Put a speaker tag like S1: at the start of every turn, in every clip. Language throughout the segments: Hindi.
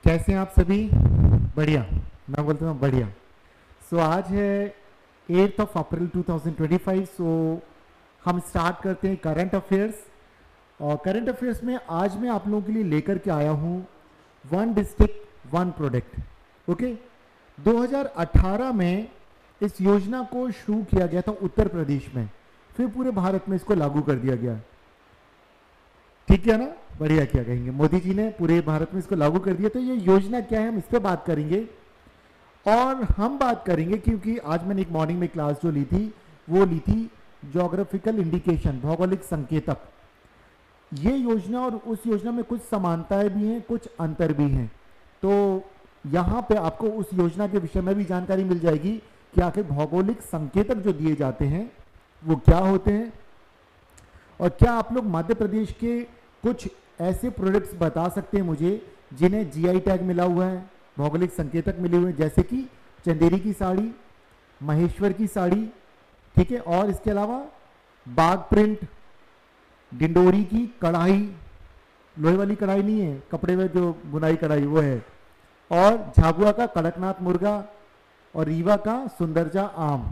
S1: कैसे हैं आप सभी? बढ़िया। मैं बोलता हूँ बढ़िया। आज है 8 अप्रैल 2025। हम स्टार्ट करते हैं करंट अफेयर्स। और करंट अफेयर्स में आज मैं आप लोगों के लिए लेकर के आया हूँ one district one product. Okay, 2018 में इस योजना को शुरू किया गया था उत्तर प्रदेश में, फिर पूरे भारत में इसको लागू कर दिया गया। ठीक है ना? बढ़िया किया कहेंगे, मोदी जी ने पूरे भारत में इसको लागू कर दिया। तो ये योजना क्या है, हम इस पर बात करेंगे। और हम बात करेंगे क्योंकि आज मैंने एक मॉर्निंग में क्लास जो ली थी वो ली थी ज्योग्राफिकल इंडिकेशन, भौगोलिक संकेतक। ये योजना और उस योजना में कुछ समानताएं भी हैं, कुछ अंतर भी हैं। तो यहाँ पे आपको उस योजना के विषय में भी जानकारी मिल जाएगी कि आखिर भौगोलिक संकेतक जो दिए जाते हैं वो क्या होते हैं, और क्या आप लोग मध्य प्रदेश के कुछ ऐसे प्रोडक्ट्स बता सकते हैं मुझे जिन्हें जीआई टैग मिला हुआ है, भौगोलिक संकेतक मिले हुए हैं, जैसे कि चंदेरी की साड़ी, महेश्वर की साड़ी, ठीक है, और इसके अलावा बाग प्रिंट, डिंडोरी की कढ़ाई, लोहे वाली कढ़ाई नहीं है, कपड़े में जो बुनाई कढ़ाई वो है, और झाबुआ का कड़कनाथ मुर्गा, और रीवा का सुंदरजा आम।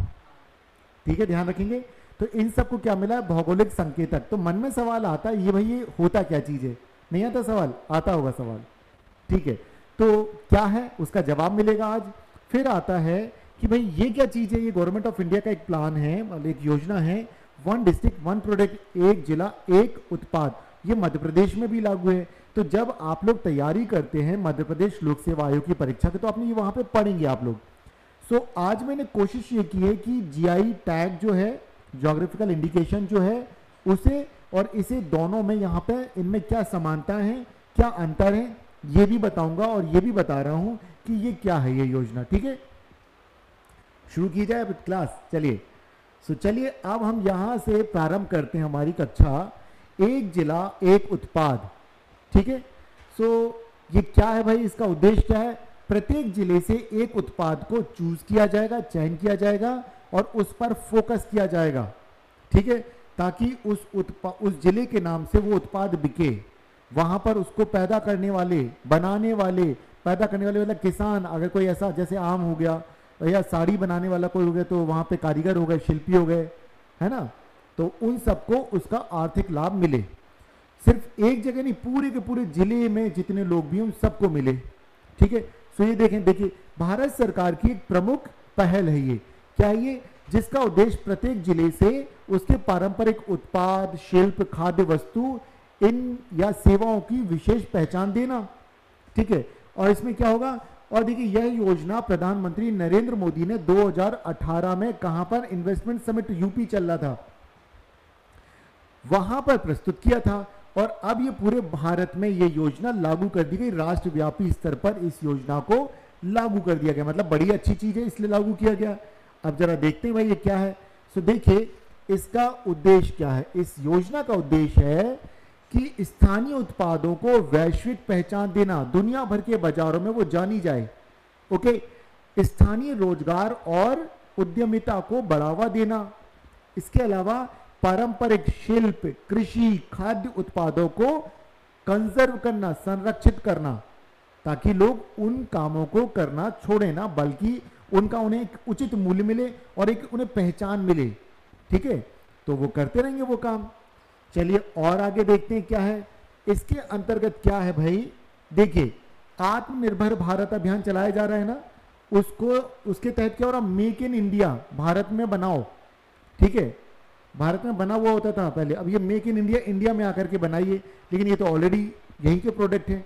S1: ठीक है, ध्यान रखेंगे। तो इन सबको क्या मिला है, भौगोलिक संकेतक। तो मन में सवाल आता है ये भाई ये होता क्या चीज है? नहीं आता सवाल? आता होगा सवाल। ठीक है, तो क्या है उसका जवाब मिलेगा आज। फिर आता है कि भाई ये क्या चीज है, ये गवर्नमेंट ऑफ इंडिया का एक प्लान है, मतलब एक योजना है, वन डिस्ट्रिक्ट वन प्रोडक्ट, एक जिला एक उत्पाद। ये मध्य प्रदेश में भी लागू है। तो जब आप लोग तैयारी करते हैं मध्य प्रदेश लोक सेवा आयोग की परीक्षा की, तो आपने ये वहां पे पढ़ेंगे आप लोग। आज मैंने कोशिश ये की है कि जीआई टैग जो है, ज्योग्राफिकल इंडिकेशन जो है, उसे और इसे दोनों में यहाँ पे इनमें क्या समानता है, क्या अंतर है, ये भी बताऊंगा। और ये भी बता रहा हूं कि ये क्या है ये योजना। ठीक है, शुरू की जाए अब क्लास। चलिए चलिए अब हम यहां से प्रारंभ करते हैं हमारी कक्षा, एक जिला एक उत्पाद। ठीक है, ये क्या है भाई, इसका उद्देश्य क्या है? प्रत्येक जिले से एक उत्पाद को चूज किया जाएगा, चयन किया जाएगा और उस पर फोकस किया जाएगा। ठीक है, ताकि उस जिले के नाम से वो उत्पाद बिके। वहां पर उसको पैदा करने वाले, बनाने वाले, पैदा करने वाले मतलब किसान, अगर कोई ऐसा जैसे आम हो गया या साड़ी बनाने वाला कोई हो गया, तो वहां पे कारीगर हो गए, शिल्पी हो गए, है ना। तो उन सबको उसका आर्थिक लाभ मिले। सिर्फ एक जगह नहीं, पूरे के पूरे जिले में जितने लोग भी हैं उन सबको मिले। ठीक है, ये देखिए भारत सरकार की एक प्रमुख पहल है ये। क्या है ये? जिसका उद्देश्य प्रत्येक जिले से उसके पारंपरिक उत्पाद, शिल्प, खाद्य वस्तु इन या सेवाओं की विशेष पहचान देना। ठीक है, और इसमें क्या होगा, और देखिए यह योजना प्रधानमंत्री नरेंद्र मोदी ने 2018 में कहां पर, इन्वेस्टमेंट समिट यूपी चल रहा था, वहां पर प्रस्तुत किया था। और अब ये पूरे भारत में ये योजना लागू कर दी गई, राष्ट्रव्यापी स्तर पर इस योजना को लागू कर दिया गया। मतलब बड़ी अच्छी चीज है, इसलिए लागू किया गया। अब जरा देखते हैं भाई ये क्या है। देखिए इसका उद्देश्य क्या है। इस योजना का उद्देश्य है कि स्थानीय उत्पादों को वैश्विक पहचान देना, दुनिया भर के बाजारों में वो जानी जाए। ओके, स्थानीय रोजगार और उद्यमिता को बढ़ावा देना। इसके अलावा पारंपरिक शिल्प, कृषि, खाद्य उत्पादों को कंजर्व करना, संरक्षित करना, ताकि लोग उन कामों को करना छोड़े ना, बल्कि उनका उन्हें एक उचित मूल्य मिले और एक उन्हें पहचान मिले। ठीक है, तो वो करते रहेंगे वो काम। चलिए और आगे देखते हैं क्या है इसके अंतर्गत। क्या है भाई, देखिए आत्मनिर्भर भारत अभियान चलाया जा रहा है ना, उसके तहत क्या हो रहा, मेक इन इंडिया, भारत में बनाओ। ठीक है, भारत में बना हुआ होता था पहले, अब ये मेक इन इंडिया, इंडिया में आकर के बनाइए, लेकिन ये तो ऑलरेडी यहीं के प्रोडक्ट है।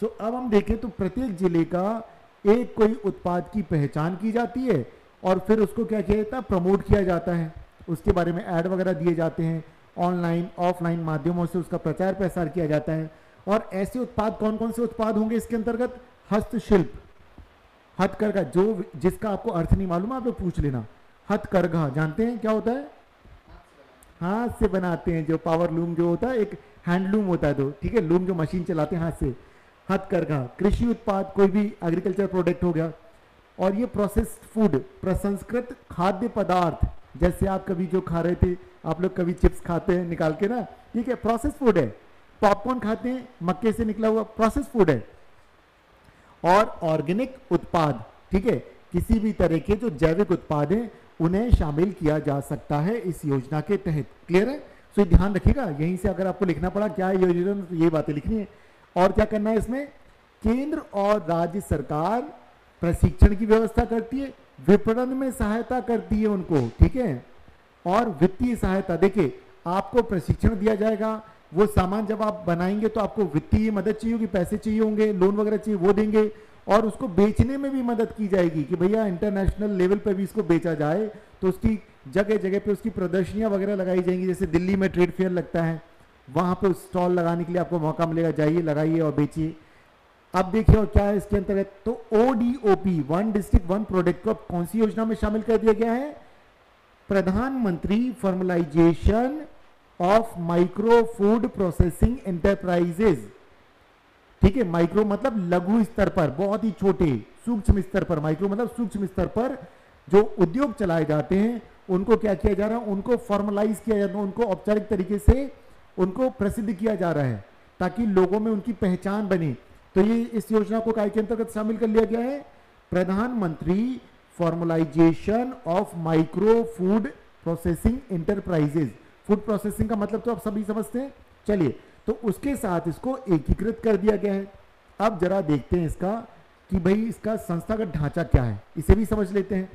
S1: अब हम देखें तो प्रत्येक जिले का एक कोई उत्पाद की पहचान की जाती है और फिर उसको क्या किया जाता है, प्रमोट किया जाता है, उसके बारे में ऐड वगैरह दिए जाते हैं, ऑनलाइन ऑफलाइन माध्यमों से उसका प्रचार प्रसार किया जाता है। और ऐसे उत्पाद कौन कौन से उत्पाद होंगे इसके अंतर्गत? हस्तशिल्प, हथकरघा, जो जिसका आपको अर्थ नहीं मालूम आप लोग पूछ लेना। हथकरघा जानते हैं क्या होता है? हाथ से बनाते हैं, जो पावर लूम जो होता है, एक हैंडलूम होता है दो, ठीक है, लूम जो मशीन चलाते हैं हाथ से, हथकरघा। कृषि उत्पाद, कोई भी एग्रीकल्चर प्रोडक्ट हो गया। और ये प्रोसेस्ड फूड, प्रसंस्कृत खाद्य पदार्थ, जैसे आप कभी जो खा रहे थे, आप लोग कभी चिप्स खाते हैं निकाल के ना, ठीक है, प्रोसेस फूड है। पॉपकॉर्न खाते हैं, मक्के से निकला हुआ, प्रोसेस फूड है। और ऑर्गेनिक उत्पाद, ठीक है, किसी भी तरह के जो जैविक उत्पाद हैं उन्हें शामिल किया जा सकता है इस योजना के तहत। क्लियर है? तो ध्यान रखिएगा, यहीं से अगर आपको लिखना पड़ा क्या है योजना, तो ये बातें लिखनी है। और क्या करना है इसमें, केंद्र और राज्य सरकार प्रशिक्षण की व्यवस्था करती है, विपणन में सहायता करती है उनको, ठीक है, और वित्तीय सहायता। देखिए आपको प्रशिक्षण दिया जाएगा, वो सामान जब आप बनाएंगे तो आपको वित्तीय मदद चाहिए होगी, पैसे चाहिए होंगे, लोन वगैरह चाहिए वो देंगे, और उसको बेचने में भी मदद की जाएगी कि भैया इंटरनेशनल लेवल पे भी इसको बेचा जाए, तो उसकी जगह जगह पे उसकी प्रदर्शनियां वगैरह लगाई जाएंगी। जैसे दिल्ली में ट्रेड फेयर लगता है, वहां पे स्टॉल लगाने के लिए आपको मौका मिलेगा, जाइए लगाइए और बेचिए। अब देखिए और क्या है इसके अंतर्गत, तो ODOP, one district one product को कौन सी योजना में शामिल कर दिया गया है, प्रधानमंत्री formalisation of micro food processing enterprises, ठीक है, माइक्रो मतलब लघु स्तर पर, बहुत ही छोटे सूक्ष्म स्तर पर, माइक्रो मतलब सूक्ष्म स्तर पर जो उद्योग चलाए जाते हैं उनको क्या किया जा रहा है, उनको फॉर्मलाइज किया जा रहा है, उनको औपचारिक तरीके से उनको प्रसिद्ध किया जा रहा है ताकि लोगों में उनकी पहचान बने। तो ये इस योजना को काय के अंतर्गत शामिल कर लिया गया है, प्रधानमंत्री formalisation of micro food processing enterprises. Food processing का मतलब तो आप सभी समझते हैं, चलिए, तो उसके साथ इसको एकीकृत कर दिया गया है। अब जरा देखते हैं इसका कि भाई इसका संस्थागत ढांचा क्या है, इसे भी समझ लेते हैं।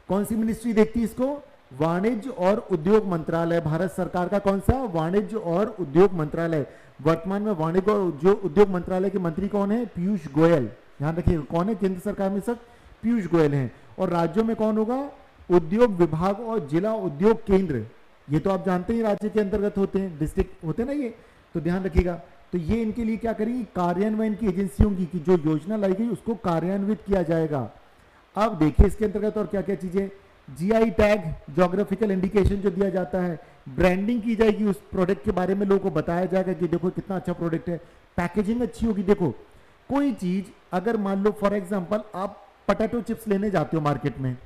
S1: कौन सी मिनिस्ट्री देखती है इसको, वाणिज्य और उद्योग मंत्रालय, भारत सरकार का कौन सा, वाणिज्य और उद्योग मंत्रालय। वर्तमान में वाणिज्य और उद्योग मंत्रालय के मंत्री कौन है, पीयूष गोयल। ध्यान रखिए कौन है, केंद्र सरकार में सब पीयूष गोयल हैं। और राज्यों में कौन होगा, उद्योग विभाग और जिला उद्योग केंद्र। ये तो आप जानते हैं राज्य के अंतर्गत होते हैं, डिस्ट्रिक्ट होते हैं ना ये, तो ध्यान रखिएगा। तो ये इनके लिए क्या करेगी, कार्यान्वयन की एजेंसियों की जो योजना लाई गई उसको कार्यान्वित किया जाएगा। अब देखिए इसके अंतर्गत और क्या क्या चीजें, GI टैग, ज्योग्राफिकल इंडिकेशन जो दिया जाता है, ब्रांडिंग की जाएगी उस प्रोडक्ट के बारे में, लोगों को बताया जाएगा कि देखो कितना अच्छा प्रोडक्ट है, पैकेजिंग अच्छी होगी। देखो कोई चीज अगर मान लो फॉर एग्जांपल आप पोटैटो चिप्स लेने जाते हो मार्केट में,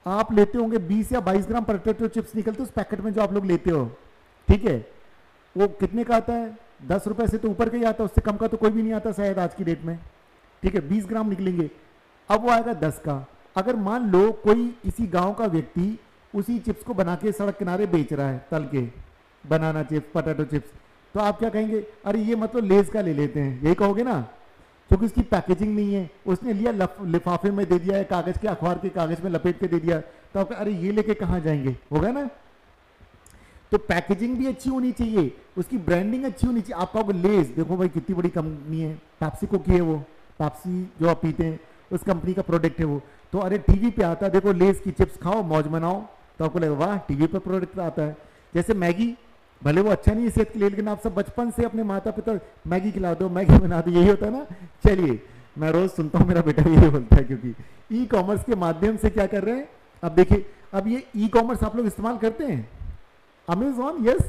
S1: आप लेते होंगे 20 या 22 ग्राम पोटैटो चिप्स निकलते उस पैकेट में जो आप लोग लेते हो, ठीक है, वो कितने का आता है, 10 रुपए से तो ऊपर का ही आता है, उससे कम का तो कोई भी नहीं आता शायद आज की डेट में, ठीक है, 20 ग्राम निकलेंगे, अब वो आएगा 10 का। अगर मान लो कोई किसी गांव का व्यक्ति उसी चिप्स को बना के सड़क किनारे बेच रहा है, तल के बनाना चिप्स, पोटैटो चिप्स, तो आप क्या कहेंगे, अरे ये मतलब लेज का ले लेते हैं, यही कहोगे ना, क्योंकि उसकी पैकेजिंग नहीं है, उसने लिया लिफाफे में दे दिया है, कागज के अखबार के कागज में लपेट के दे दिया, तो आप अरे ये लेके कहाँ जाएंगे, होगा ना। तो पैकेजिंग भी अच्छी होनी चाहिए, उसकी ब्रांडिंग अच्छी होनी चाहिए। आप कहोगे लेज, देखो भाई कितनी बड़ी कंपनी है, पेप्सिको की है वो, पेप्सी जो आप पीते हैं उस कंपनी का प्रोडक्ट है वो, तो अरे टीवी पे आता है, देखो लेज की चिप्स खाओ मौज मनाओ, तो आपको लगेगा वाह टीवी पे प्रोडक्ट आता है। जैसे मैगी, भले वो अच्छा नहीं है सेहत के लिए, लेकिन आप सब बचपन से अपने माता पिता मैगी खिला दो, मैगी बना दो, यही होता है ना। चलिए, मैं रोज सुनता हूँ, मेरा बेटा यही बोलता है, क्योंकि ई कॉमर्स के माध्यम से क्या कर रहे हैं। अब देखिए, अब ये ई कॉमर्स आप लोग इस्तेमाल करते हैं, Amazon, yes,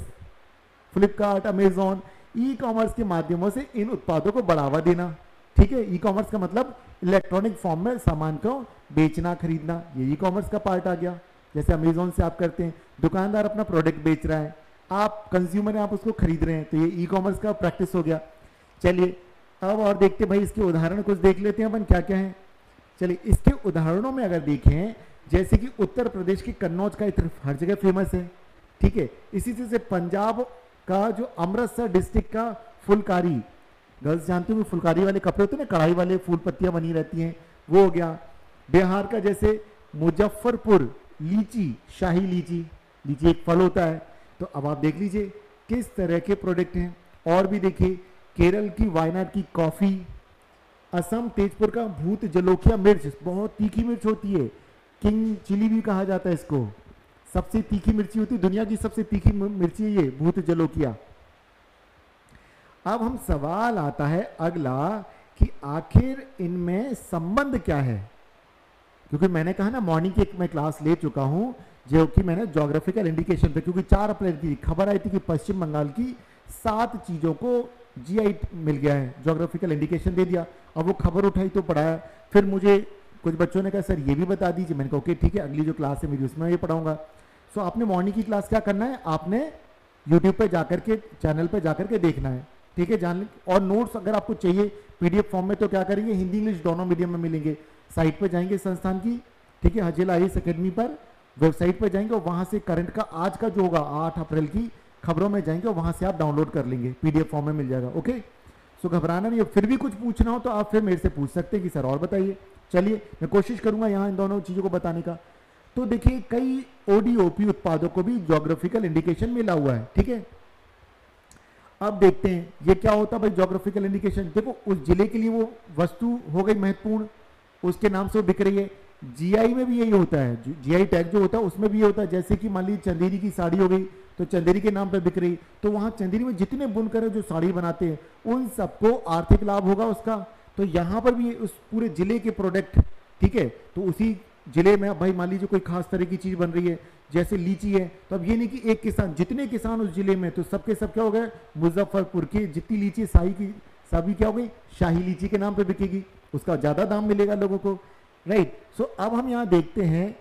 S1: Flipkart, Amazon, e commerce के माध्यमों से इन उत्पादों को बढ़ावा देना, ठीक है। ई कॉमर्स का मतलब इलेक्ट्रॉनिक फॉर्म में सामान को बेचना खरीदना, ये ई कॉमर्स का पार्ट आ गया। जैसे अमेजॉन से आप करते हैं, दुकानदार अपना प्रोडक्ट बेच रहा है, आप कंज्यूमर हैं, आप उसको खरीद रहे हैं, तो ये ई कॉमर्स का प्रैक्टिस हो गया। चलिए अब और देखते भाई इसके उदाहरण कुछ देख लेते हैं अपन क्या क्या है। चलिए इसके उदाहरणों में अगर देखें, जैसे कि उत्तर प्रदेश की कन्नौज का इत्र हर जगह फेमस है, ठीक है। इसी से पंजाब का जो अमृतसर डिस्ट्रिक्ट का फुलकारी, गर्ल्स जानते हो फुलकारी वाले कपड़े होते हैं ना, कढ़ाई वाले फूल पत्तियां बनी रहती हैं, वो हो गया। बिहार का जैसे मुजफ्फरपुर लीची, शाही लीची, लीची एक फल होता है। तो अब आप देख लीजिए किस तरह के प्रोडक्ट हैं। और भी देखिए, केरल की वायनाड की कॉफी, असम तेजपुर का भूत जलोखिया मिर्च, बहुत तीखी मिर्च होती है, किंग चिली भी कहा जाता है इसको, सबसे तीखी मिर्ची होती है, दुनिया की सबसे तीखी मिर्ची है ये भूत जलोकिया। अब हम सवाल आता है अगला कि आखिर इनमें संबंध क्या है, क्योंकि मैंने कहा ना मॉर्निंग की एक मैं क्लास ले चुका हूं जो कि मैंने ज्योग्राफिकल इंडिकेशन पे, क्योंकि 4 अप्रैल की खबर आई थी कि पश्चिम बंगाल की 7 चीजों को GI मिल गया है, ज्योग्राफिकल इंडिकेशन दे दिया। अब वो खबर उठाई तो पढ़ाया, फिर मुझे कुछ बच्चों ने कहा सर ये भी बता दीजिए, मैंने कहा ओके ठीक है, अगली जो क्लास है मेरी उसमें ये पढ़ाऊंगा। सो आपने मॉर्निंग की क्लास क्या करना है, आपने यूट्यूब पे जाकर के चैनल पे जाकर के देखना है, ठीक है, जान। और नोट्स अगर आपको चाहिए पीडीएफ फॉर्म में तो क्या करेंगे, हिंदी इंग्लिश दोनों मीडियम में मिलेंगे। साइट पर जाएंगे संस्थान की, ठीक है, हजीला IAS अकेडमी पर वेबसाइट पर जाएंगे और वहां से करंट का आज का जो होगा 8 अप्रैल की खबरों में जाएंगे और वहां से आप डाउनलोड कर लेंगे, पीडीएफ फॉर्म में मिल जाएगा। ओके, सो घबराना नहीं है, फिर भी कुछ पूछना हो तो आप फिर मेरे से पूछ सकते हैं कि सर और बताइए। चलिए मैं कोशिश करूंगा यहाँ इन दोनों चीज़ों को बताने का। तो देखिए कई ODOP उत्पादों को भी ज्योग्राफिकल इंडिकेशन मिला हुआ है, ठीक है। अब देखते हैं ये क्या होता है भाई ज्योग्राफिकल इंडिकेशन। देखो उस जिले के लिए वो वस्तु हो गई महत्वपूर्ण, उसके नाम से वो बिक रही है। GI में भी यही होता है, GI टैग जो होता है उसमें भी ये होता है। जैसे कि मान लीजिए चंदेरी की साड़ी हो गई तो चंदेरी के नाम पर बिक रही, तो वहाँ चंदेरी में जितने बुनकर जो साड़ी बनाते हैं उन सबको आर्थिक लाभ होगा उसका। तो यहाँ पर भी उस पूरे जिले के प्रोडक्ट, ठीक है, तो उसी जिले में भाई मान लीजिए कोई खास तरह की चीज बन रही है, जैसे लीची है, तो अब ये नहीं कि एक किसान, जितने किसान उस जिले में, तो सबके सब क्या हो गए, मुजफ्फरपुर की जितनी लीची शाही की सभी क्या हो गई, शाही लीची के नाम पे बिकेगी, उसका ज्यादा दाम मिलेगा लोगों को, राइट। सो अब हम यहाँ देखते हैं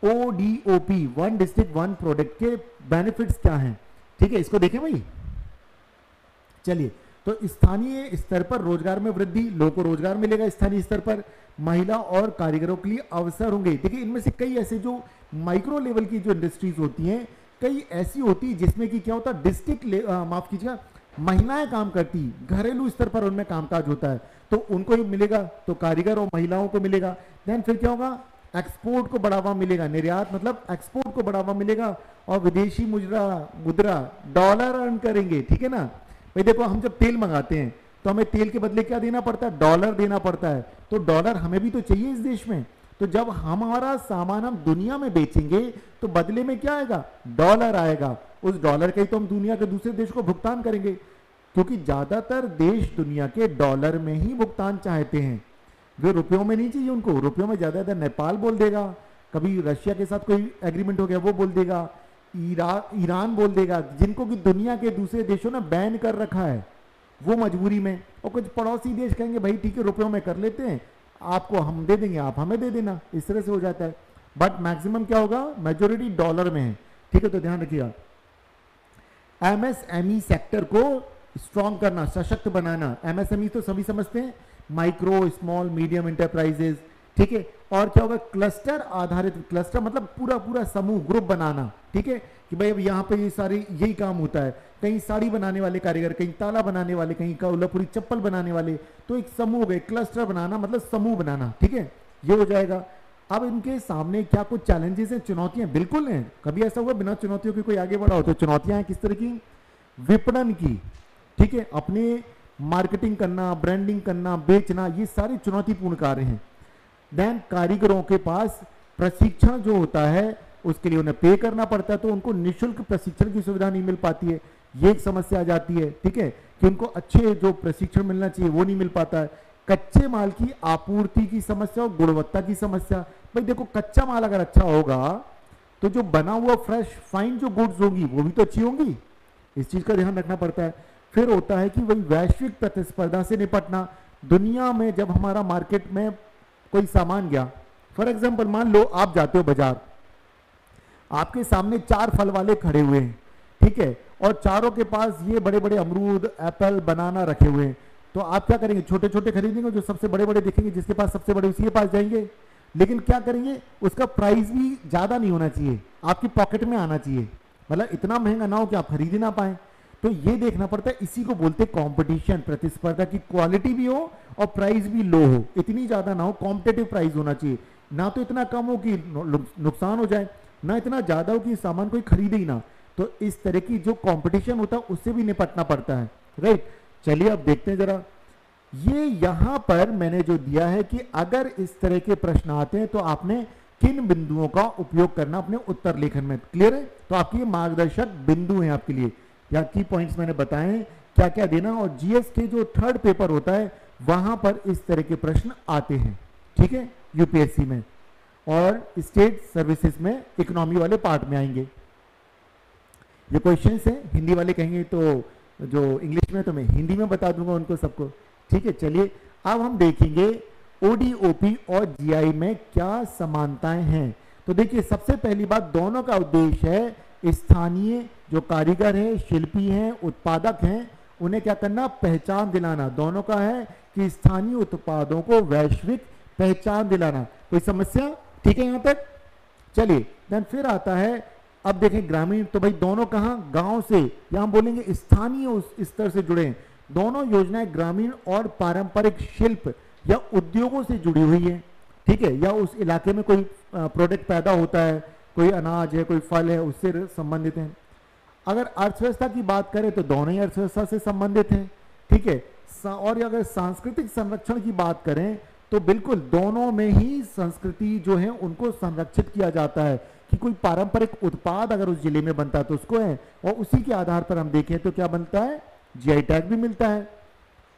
S1: ODOP, one district one product के बेनिफिट्स क्या हैं, ठीक है, इसको देखें भाई। चलिए, तो स्थानीय स्तर पर रोजगार में वृद्धि, लोगों को रोजगार मिलेगा स्थानीय स्तर पर, महिला और कारीगरों के लिए अवसर होंगे। देखिए इनमें से कई ऐसे जो माइक्रो लेवल की जो इंडस्ट्रीज होती हैं, कई ऐसी होती है जिसमें कि क्या होता है, डिस्ट्रिक्ट माफ कीजिएगा, महिलाएं काम करती, घरेलू स्तर पर उनमें कामकाज होता है, तो उनको ही मिलेगा, तो कारीगर और महिलाओं को मिलेगा। देन फिर क्या होगा, एक्सपोर्ट को बढ़ावा मिलेगा, निर्यात मतलब एक्सपोर्ट को बढ़ावा मिलेगा, और विदेशी मुद्रा डॉलर अर्न करेंगे, ठीक है ना भाई। देखो हम जब तेल मंगाते हैं तो हमें तेल के बदले क्या देना पड़ता है, डॉलर देना पड़ता है, तो डॉलर हमें भी तो चाहिए इस देश में। तो जब हमारा सामान हम दुनिया में बेचेंगे तो बदले में क्या आएगा, डॉलर आएगा, उस डॉलर का ही तो हम दुनिया के दूसरे देश को भुगतान करेंगे, क्योंकि ज्यादातर देश दुनिया के डॉलर में ही भुगतान चाहते हैं, वे रुपयों में नहीं चाहिए उनको। रुपयों में ज्यादातर नेपाल बोल देगा, कभी रशिया के साथ कोई एग्रीमेंट हो गया वो बोल देगा, ईरान बोल देगा, जिनको कि दुनिया के दूसरे देशों ने बैन कर रखा है, वो मजबूरी में, और कुछ पड़ोसी देश कहेंगे भाई ठीक है रुपयों में कर लेते हैं, आपको हम दे देंगे आप हमें दे देना, इस तरह से हो जाता है। बट मैक्सिमम क्या होगा, मेजोरिटी डॉलर में है, ठीक है, तो ध्यान रखिएगा। MSME सेक्टर को स्ट्रॉन्ग करना, सशक्त बनाना, MSME तो सभी समझते हैं, माइक्रो स्मॉल मीडियम इंटरप्राइजेस, ठीक है। और क्या होगा, क्लस्टर आधारित, क्लस्टर मतलब पूरा पूरा समूह, ग्रुप बनाना, ठीक है, कि भाई अब यहाँ पे ये सारे यही काम होता है, कहीं साड़ी बनाने वाले कारीगर, कहीं ताला बनाने वाले, कहीं कोल्हापुरी चप्पल बनाने वाले, तो एक समूह हो गए, क्लस्टर बनाना मतलब समूह बनाना, ठीक है, ये हो जाएगा। अब इनके सामने क्या कुछ चैलेंजेस हैं, चुनौतियां, बिल्कुल हैं, कभी ऐसा हुआ बिना चुनौतियों के कोई आगे बढ़ा हो, तो चुनौतियां हैं किस तरह की, विपणन की, ठीक है, अपने मार्केटिंग करना, ब्रांडिंग करना, बेचना, ये सारे चुनौतीपूर्ण कार्य हैं। देन कारीगरों के पास प्रशिक्षण जो होता है उसके लिए उन्हें पे करना पड़ता है, तो उनको निःशुल्क प्रशिक्षण की सुविधा नहीं मिल पाती है, ये एक समस्या आ जाती है, ठीक है, कि उनको अच्छे जो प्रशिक्षण मिलना चाहिए वो नहीं मिल पाता है। कच्चे माल की आपूर्ति की समस्या और गुणवत्ता की समस्या, भाई देखो कच्चा माल अगर अच्छा होगा तो जो बना हुआ फ्रेश फाइन जो गुड्स होगी वो भी तो अच्छी होंगी, इस चीज का ध्यान रखना पड़ता है। फिर होता है कि वही वैश्विक प्रतिस्पर्धा से निपटना, दुनिया में जब हमारा मार्केट में कोई सामान गया, फॉर एग्जाम्पल मान लो आप जाते हो बाजार, आपके सामने 4 फल वाले खड़े हुए हैं, ठीक है, और चारों के पास ये बड़े बड़े अमरूद, एप्पल, बनाना रखे हुए हैं, तो आप क्या करेंगे, छोटे छोटे खरीदेंगे, जो सबसे बड़े बड़े दिखेंगे जिसके पास सबसे बड़े उसी के पास जाएंगे। लेकिन क्या करेंगे, उसका प्राइस भी ज्यादा नहीं होना चाहिए, आपकी पॉकेट में आना चाहिए, मतलब इतना महंगा ना हो कि आप खरीद ही ना पाए। तो ये देखना पड़ता है, इसी को बोलते हैं कंपटीशन, प्रतिस्पर्धा की, क्वालिटी भी हो और प्राइस भी लो हो, इतनी ज्यादा ना हो, कॉम्पिटेटिव प्राइस होना चाहिए, ना तो इतना कम हो कि नुकसान हो जाए, ना इतना ज्यादा हो कि सामान कोई खरीदे ही ना। तो इस तरह की जो कंपटीशन होता है उससे भी निपटना पड़ता है, राइट। चलिए अब देखते हैं जरा, ये यहां पर मैंने जो दिया है कि अगर इस तरह के प्रश्न आते हैं तो आपने किन बिंदुओं का उपयोग करना अपने उत्तर लेखन में, क्लियर है। तो आपके ये मार्गदर्शक बिंदु हैं आपके लिए, या की पॉइंट्स मैंने बताए हैं क्या क्या देना, और जीएस के जो 3rd पेपर होता है वहां पर इस तरह के प्रश्न आते हैं, ठीक है, यूपीएससी में, और स्टेट सर्विसेज में इकोनॉमी वाले पार्ट में आएंगे ये क्वेश्चंस हैं। हिंदी वाले कहेंगे तो जो इंग्लिश में, तो मैं हिंदी में बता दूंगा उनको सबको, ठीक है। चलिए अब हम देखेंगे ओडीओपी और जीआई में क्या समानताएं हैं। तो देखिए सबसे पहली बात, दोनों का उद्देश्य है स्थानीय जो कारीगर हैं, शिल्पी हैं, उत्पादक हैं, उन्हें क्या करना, पहचान दिलाना। दोनों का है कि स्थानीय उत्पादों को वैश्विक पहचान दिलाना। कोई समस्या? ठीक है यहां तक। चलिए देन फिर आता है, अब देखें ग्रामीण, तो भाई दोनों कहां, गांव से, या हम बोलेंगे स्थानीय उस स्तर से जुड़े हैं। दोनों योजनाएं ग्रामीण और पारंपरिक शिल्प या उद्योगों से जुड़ी हुई है, ठीक है, या उस इलाके में कोई प्रोडक्ट पैदा होता है, कोई अनाज है, कोई फल है, उससे संबंधित है। अगर अर्थव्यवस्था की बात करें तो दोनों ही अर्थव्यवस्था से संबंधित हैं, ठीक है। और अगर सांस्कृतिक संरक्षण की बात करें तो बिल्कुल दोनों में ही संस्कृति जो है उनको संरक्षित किया जाता है कि कोई पारंपरिक उत्पाद अगर उस जिले में बनता है तो उसको है, और उसी के आधार पर हम देखें तो क्या बनता है, जीआई टैग भी मिलता है।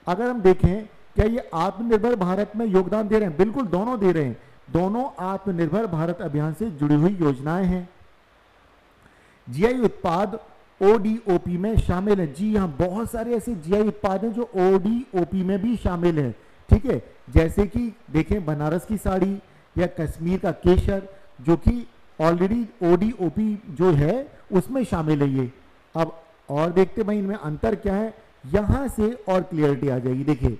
S1: अगर हम देखें क्या ये आत्मनिर्भर भारत में योगदान दे रहे हैं, बिल्कुल दोनों दे रहे हैं। दोनों आत्मनिर्भर भारत अभियान से जुड़ी हुई योजनाएं हैं। जीआई उत्पाद ओडीओपी में शामिल है। जी हाँ, बहुत सारे ऐसे जीआई उत्पाद हैं जो ओडीओपी में भी शामिल है, ठीक है। जैसे कि देखें बनारस की साड़ी या कश्मीर का केसर, जो कि ऑलरेडी ओडीओपी जो है उसमें शामिल है ये। अब और देखते भाई इनमें अंतर क्या है, यहां से और क्लियरिटी आ जाएगी। देखिए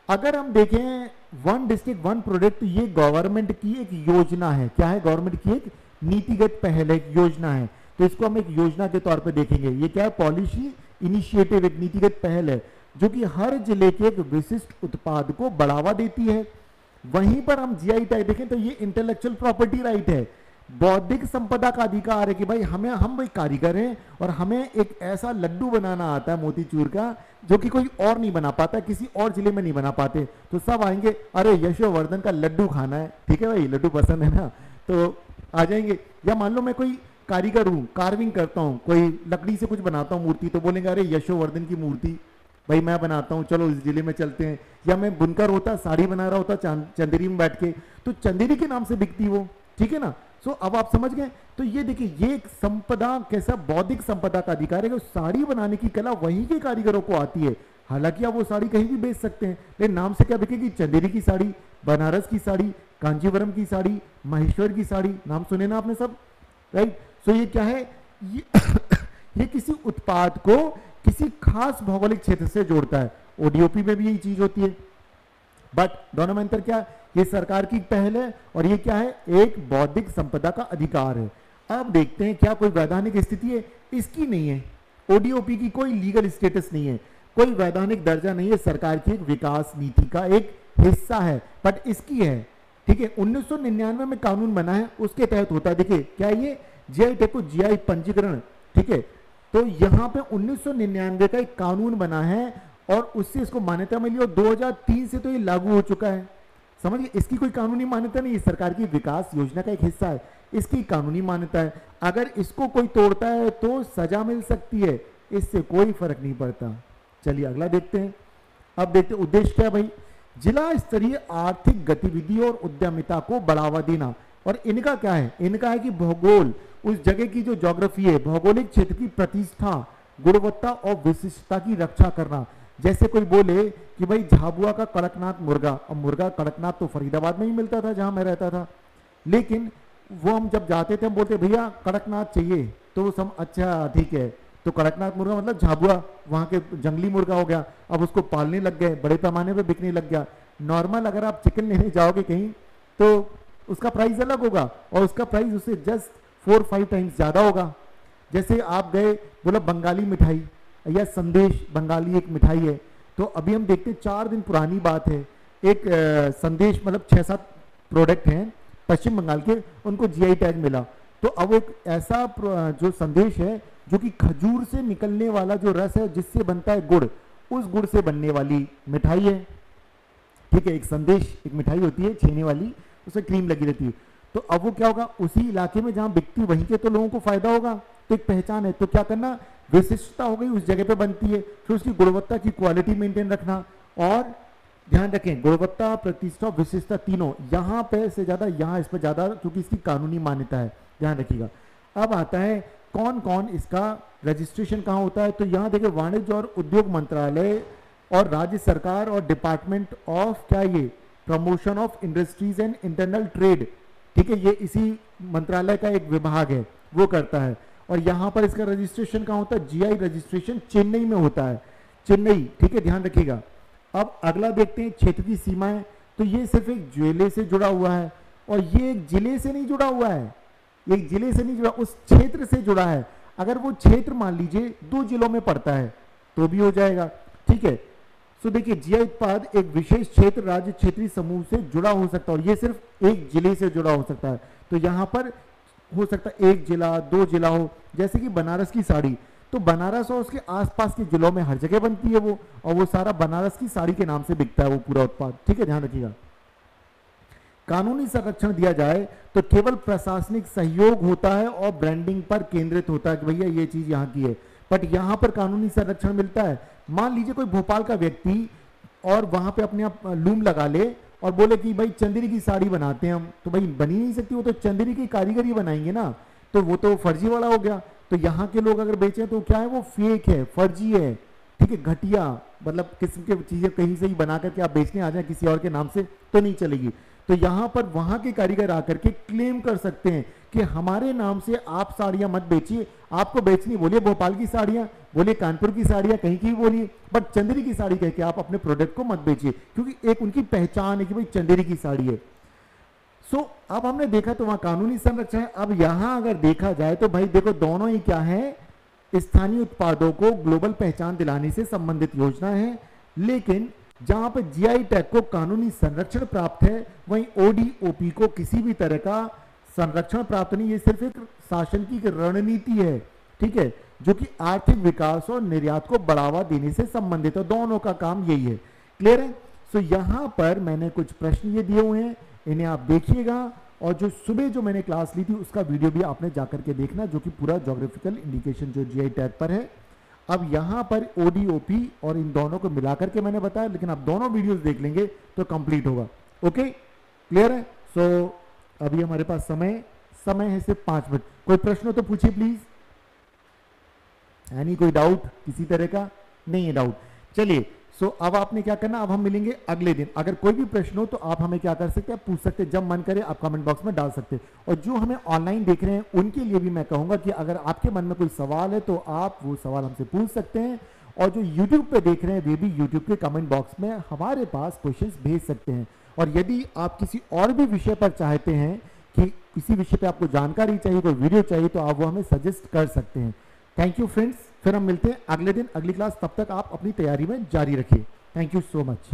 S1: अगर हम देखें वन डिस्ट्रिक्ट वन प्रोडक्ट, ये गवर्नमेंट की एक योजना है। क्या है, गवर्नमेंट की एक नीतिगत पहल है, एक योजना है। तो इसको हम एक योजना के तौर पे देखेंगे। ये क्या है, पॉलिसी इनिशिएटिव, एक नीतिगत पहल है जो कि हर जिले के एक विशिष्ट उत्पाद को बढ़ावा देती है। वहीं पर हम जीआई टैग देखें तो ये इंटेलेक्चुअल प्रॉपर्टी राइट है, बौद्धिक संपदा का अधिकार है कि भाई हम भाई कारीगर हैं और हमें एक ऐसा लड्डू बनाना आता है मोतीचूर का जो कि कोई और नहीं बना पाता, किसी और जिले में नहीं बना पाते। तो सब आएंगे, अरे यशोवर्धन का लड्डू खाना है, ठीक है भाई, लड्डू पसंद है ना, तो आ जाएंगे। या मान लो मैं कोई कारीगर हूँ, कार्विंग करता हूँ, कोई लकड़ी से कुछ बनाता हूँ मूर्ति, तो बोलेंगे अरे यशोवर्धन की मूर्ति भाई मैं बनाता हूँ, चलो इस जिले में चलते हैं। या मैं बुनकर होता, साड़ी बना रहा होता चंदेरी में बैठ के, तो चंदेरी के नाम से बिकती वो, ठीक है ना। सो अब आप समझ गए। तो ये देखिए ये एक संपदा, कैसा बौद्धिक संपदा का अधिकार है कि साड़ी बनाने की कला वहीं के कारीगरों को आती है। हालांकि आप वो साड़ी कहीं भी बेच सकते हैं, लेकिन नाम से क्या बिकेगी, चंदेरी की साड़ी, बनारस की साड़ी, कांजीवरम की साड़ी, महेश्वर की साड़ी, नाम सुने ना आपने सब, राइट। सो ये क्या है, ये किसी उत्पाद को किसी खास भौगोलिक क्षेत्र से जोड़ता है। ओडीओपी में भी यही चीज होती है, बट दोनों में अंतर क्या, ये सरकार की पहल है और ये क्या है, एक बौद्धिक संपदा का अधिकार है। अब देखते हैं क्या कोई वैधानिक स्थिति है, इसकी नहीं है। ओडीओपी की कोई लीगल स्टेटस नहीं है, कोई वैधानिक दर्जा नहीं है, सरकार की एक विकास नीति का एक हिस्सा है, बट इसकी है, ठीक है। 1999 में कानून बना है, उसके तहत होता है। देखिए क्या ये जीआई टैग को जीआई पंजीकरण, ठीक है। तो यहाँ पे 1999 का एक कानून बना है और उससे इसको मान्यता मिली और 2003 से तो ये लागू हो चुका है। समझिए, इसकी कोई कानूनी मान्यता नहीं है, सरकार की विकास योजना का एक हिस्सा है, इसकी कानूनी मान्यता है। अगर इसको कोई तोड़ता है तो सजा मिल सकती है, इससे कोई फर्क नहीं पड़ता। चलिए अगला देखते हैं। अब देखते हैं उद्देश्य क्या है भाई, जिला स्तरीय आर्थिक गतिविधि और उद्यमिता को बढ़ावा देना। और इनका क्या है, इनका है कि भूगोल, उस जगह की जो ज्योग्राफी है, भौगोलिक क्षेत्र की प्रतिष्ठा, गुणवत्ता और विशिष्टता की रक्षा करना। जैसे कोई बोले कि भाई झाबुआ का कड़कनाथ मुर्गा, और मुर्गा कड़कनाथ तो फरीदाबाद में ही मिलता था जहां मैं रहता था, लेकिन वो हम जब जाते थे हम बोलते भैया कड़कनाथ चाहिए, तो सब अच्छा ठीक है, तो कड़कनाथ मुर्गा मतलब झाबुआ, वहां के जंगली मुर्गा हो गया। अब उसको पालने लग गए, बड़े पैमाने पे बिकने लग गया। नॉर्मल अगर आप चिकन लेने जाओगे कहीं तो उसका प्राइस अलग होगा और उसका प्राइस उससे जस्ट 4-5 टाइम्स ज्यादा होगा। जैसे आप गए, बोला बंगाली मिठाई या संदेश, बंगाली एक मिठाई है, तो अभी हम देखते हैं 4 दिन पुरानी बात है, एक संदेश मतलब 6-7 प्रोडक्ट हैं पश्चिम बंगाल के, उनको जीआई टैग मिला। तो अब एक ऐसा जो संदेश है जो कि खजूर से निकलने वाला जो रस है जिससे बनता है गुड़, उस गुड़ से बनने वाली मिठाई है, ठीक है। एक संदेश एक मिठाई होती है छेने वाली, उसमें क्रीम लगी रहती है। तो अब वो क्या होगा, उसी इलाके में जहां बिकती वहीं के तो लोगों को फायदा होगा, तो एक पहचान है। तो क्या करना, विशिष्टता हो गई, उस जगह पे बनती है, फिर उसकी गुणवत्ता की क्वालिटी मेंटेन रखना। और ध्यान रखें गुणवत्ता, प्रतिष्ठा, विशिष्टता तीनों, यहाँ पे से ज्यादा यहाँ इस पर ज्यादा, क्योंकि इसकी कानूनी मान्यता है, ध्यान रखिएगा। अब आता है कौन कौन इसका रजिस्ट्रेशन कहाँ होता है, तो यहाँ देखिए वाणिज्य और उद्योग मंत्रालय और राज्य सरकार और डिपार्टमेंट ऑफ क्या ये promotion of industries and internal trade, ठीक है, ये इसी मंत्रालय का एक विभाग है, वो करता है। और यहाँ पर इसका रजिस्ट्रेशन कहाँ होता है, जीआई रजिस्ट्रेशन चेन्नई में होता है। चेन्नई, ठीक है, ध्यान रखिएगा। अब अगला देखते हैं क्षेत्र की सीमाएं। तो ये सिर्फ एक जिले से जुड़ा हुआ है, और ये एक जिले से नहीं जुड़ा हुआ है, एक जिले से नहीं जुड़ा, उस क्षेत्र से जुड़ा है। अगर वो क्षेत्र मान लीजिए 2 जिलों में पड़ता है तो भी हो जाएगा, ठीक है। सो देखिए, जीआई उत्पाद एक विशेष क्षेत्र, राज्य, क्षेत्रीय समूह से जुड़ा हो सकता है, और ये सिर्फ एक जिले से जुड़ा हो सकता है। तो यहां पर हो सकता है 1 जिला, 2 जिला हो, जैसे कि बनारस की साड़ी, तो बनारस और उसके आसपास के जिलों में हर जगह बनती है वो, और वो सारा बनारस की साड़ी के नाम से बिकता है वो पूरा उत्पाद, ठीक है, ध्यान रखिएगा। कानूनी संरक्षण दिया जाए तो केवल प्रशासनिक सहयोग होता है और ब्रांडिंग पर केंद्रित होता है कि भैया ये चीज यहाँ की है, बट यहाँ पर कानूनी संरक्षण मिलता है। मान लीजिए कोई भोपाल का व्यक्ति और वहां पे अपने आप लूम लगा ले और बोले कि भाई चंदेरी की साड़ी बनाते हैं हम, तो भाई बनी नहीं सकती, वो तो चंदेरी की कारीगरी बनाएंगे ना, तो वो तो फर्जी वाला हो गया। तो यहाँ के लोग अगर बेचें तो क्या है, वो फेक है, फर्जी है, ठीक है, घटिया, मतलब किस्म के चीजें कहीं से ही बना करके आप बेचने आ जाए किसी और के नाम से तो नहीं चलेगी। तो यहाँ पर वहां के कारीगर आकर के क्लेम कर सकते हैं कि हमारे नाम से आप साड़ियां मत बेचिए, आपको बेचनी बोलिए भोपाल की साड़ियां, बोलिए कानपुर की साड़ियां, कहीं की बोलिए, बट चंदेरी की साड़ी कह के आप अपने प्रोडक्ट को मत बेचिए, क्योंकि एक उनकी पहचान है कि भाई चंदेरी की साड़ी है। सो अब हमने देखा तो वहां कानूनी संरक्षण है। अब यहां अगर देखा जाए तो भाई देखो, दोनों ही क्या है, स्थानीय उत्पादों को ग्लोबल पहचान दिलाने से संबंधित योजना है, लेकिन जहां पर जीआई टैग को कानूनी संरक्षण प्राप्त है, वहीं ओडीओपी को किसी भी तरह का संरक्षण प्राप्त नहीं। ये सिर्फ एक शासन की रणनीति है, ठीक है, जो कि आर्थिक विकास और निर्यात को बढ़ावा देने से संबंधित है। दोनों का काम यही है, क्लियर है। सो यहां पर मैंने कुछ प्रश्न ये दिए हुए हैं, इन्हें आप देखिएगा, और जो सुबह जो मैंने क्लास ली थी उसका वीडियो भी आपने जाकर के देखना, जो कि पूरा ज्योग्राफिकल इंडिकेशन जो जीआई टैग पर है। अब यहां पर ओडीओपी और इन दोनों को मिलाकर के मैंने बताया, लेकिन आप दोनों वीडियोस देख लेंगे तो कंप्लीट होगा। ओके, क्लियर है। सो अभी हमारे पास समय है सिर्फ 5 मिनट। कोई प्रश्न हो तो पूछिए प्लीज। यानी कोई डाउट किसी तरह का नहीं है डाउट। चलिए, सो अब आपने क्या करना, अब हम मिलेंगे अगले दिन। अगर कोई भी प्रश्न हो तो आप हमें क्या कर सकते हैं, पूछ सकते हैं, जब मन करे आप कमेंट बॉक्स में डाल सकते हैं। और जो हमें ऑनलाइन देख रहे हैं उनके लिए भी मैं कहूंगा कि अगर आपके मन में कोई सवाल है तो आप वो सवाल हमसे पूछ सकते हैं, और जो यूट्यूब पे देख रहे हैं वे भी यूट्यूब के कमेंट बॉक्स में हमारे पास क्वेश्चंस भेज सकते हैं। और यदि आप किसी और भी विषय पर चाहते हैं कि किसी विषय पे आपको जानकारी चाहिए, कोई वीडियो चाहिए, तो आप वो हमें सजेस्ट कर सकते हैं। थैंक यू फ्रेंड्स, फिर हम मिलते हैं अगले दिन अगली क्लास। तब तक आप अपनी तैयारी में जारी रखिए। Thank you so much.